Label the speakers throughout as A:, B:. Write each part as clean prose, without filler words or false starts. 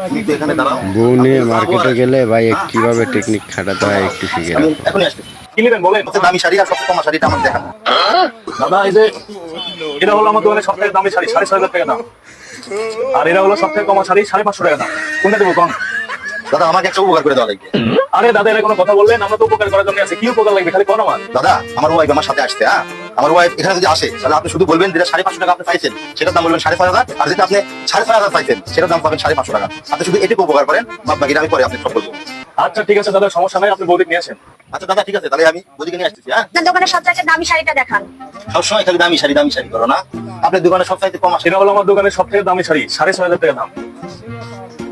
A: তুমি তো এখানে দাঁড়াও।
B: বউ নিয়ে মার্কেটে গেলে ভাই কিভাবে টেকনিক খাটাতে হয় একটু শিখে
A: আমি
B: রাখো।
A: এখনই আসছি। কি নেবেন বলেন? সবচেয়ে দামি শাড়ি আর সবচেয়ে কম শাড়িটা আমার দেখান। দাদা এই যে এটা হলো আমার দোকানে সবথেকে দামি শাড়ি, 6,500 টাকা দাম। আর এটা হলো সবথেকে কম শাড়ি, 550 টাকা দাম। কোনটা দেবো কোন? দাদা আমাকে একটা উপকার করে দেওয়া লাগবে। আরে দাদা এর কোনো কথা বললেন? আমরা তো উপকার করার জন্য আছি। কি উপকার লাগবে খালি কোন আমার? দাদা আমার ওয়াইফ আমার সাথে আসছে, হ্যাঁ আমার ওয়াইফ এখানে যদি আসে তাহলে আপনি শুধু বলবেন যেটা 550 টাকা আপনি পাইছেন সেটার দাম বলবেন 6,500, আর যেটা আপনি 6,500 পাইছেন সেটার দাম পাবেন 550 টাকা। আপনি শুধু এটুকু উপকার করেন, বাকিটা আমি পরে আপনি সব বলবো। আচ্ছা ঠিক আছে দাদা, সমস্যা নাই, আপনি বৌদিকে নিয়ে আসেন। আচ্ছা দাদা ঠিক আছে, তাহলে আমি বৌদিকে নিয়ে আসতেছি। হ্যাঁ
C: আপনার দোকানে সবচেয়ে দামি শাড়িটা দেখান।
A: সবসময় খালি দামি শাড়ি করো না। আপনার দোকানে সবচাইতে কম
D: এটা হলো আমার দোকানের সবথেকে দামি শাড়ি, 6,500 টাকা দাম।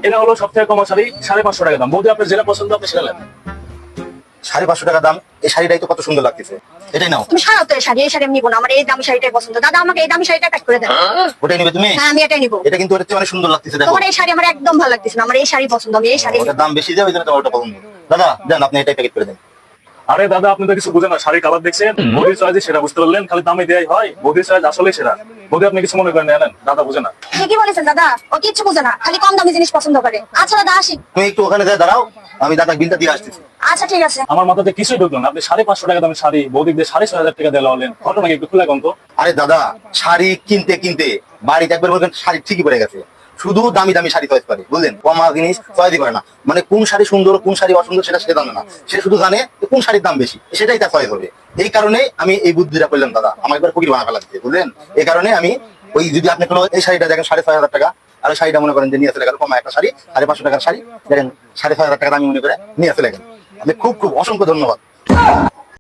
D: এটা হলো সবথেকে কম শাড়ি, 550 টাকা দাম। বৌদি আপনার যেটা পছন্দ আপনি সেটা নেন।
A: 550 টাকা দাম। এই শাড়িটাই তো কত সুন্দর লাগতেছে, এটাই নাও।
C: তুমি সারাও তো এই শাড়ি, এই শাড়ি আমি নিবো না, আমার এই দামি শাড়িটাই পছন্দ। দাদা আমাকে এই দামি শাড়িটা প্যাক করে দেন।
A: ওটাই নিবে তুমি?
C: হ্যাঁ আমি এটাই নিবো।
A: এটা কিন্তু ওর চেয়ে অনেক সুন্দর লাগতেছে, দেখো।
C: তোমার এই শাড়ি আমার একদম ভালো লাগতেছে না, আমার এই শাড়ি পছন্দ, আমি এই শাড়ি
A: ওটার দাম বেশি যায়, ওই জন্য তোমার ওটা পছন্দ। দাদা দেন, আপনি এটাই প্যাকেট করে দেন।
D: আরে দাদা আপনি তো কিছু বুঝেন না, শাড়ির কালার দেখছেন, বৌদির চয়েস সেটা বুঝতে পারলেন, খালি দামে দেয়াই হয়। বৌদির চয়েস আসলে সেরা। বৌদি আপনি কিছু মনে করেন না, জানেন দাদা বুঝে না।
C: ঠিকই বলেছেন দাদা, ও কিচ্ছু বোঝে না, খালি কম দামি জিনিস পছন্দ করে। আচ্ছা দাদা আসি।
A: তুমি একটু ওখানে যাই দাঁড়াও, আমি দাদা বিলটা দিয়ে আসতেছি।
C: আচ্ছা ঠিক আছে।
D: আমার মাথাতে কিছুই ঢুকলো না, আপনি 550 টাকা দামের শাড়ি বৌদিক দিয়ে 6,500 টাকা দিয়ে হলেন, ঘটনা কি একটু খুলে গন্ত?
A: আরে দাদা শাড়ি কিনতে কিনতে বাড়িতে একবার বলবেন শাড়ি ঠিকই পড়ে গেছে। শুধু দামি দামি শাড়ি চয়েস করে, বুঝলেন, কমা জিনিস চয়েসই করে না। মানে কোন শাড়ি সুন্দর কোন শাড়ি অসুন্দর সেটা সে জানে না, সে শুধু জানে কোন শাড়ির দাম বেশি, সেটাই তার চয়েস হবে। এই কারণে আমি এই বুদ্ধিটা করলাম দাদা, আমার একবার ফকির বানা ফেলা দিচ্ছে, বুঝলেন। এই কারণে আমি ওই যদি আপনি কোনো এই শাড়িটা দেখেন 6,500 টাকা, আর ওই শাড়িটা মনে করেন যে নিয়ে চলে গেল কমা একটা শাড়ি 550 টাকার শাড়ি দেখেন 6,500 টাকা আমি মনে করে নিয়ে চলে গেল। আপনি খুব খুব অসংখ্য ধন্যবাদ।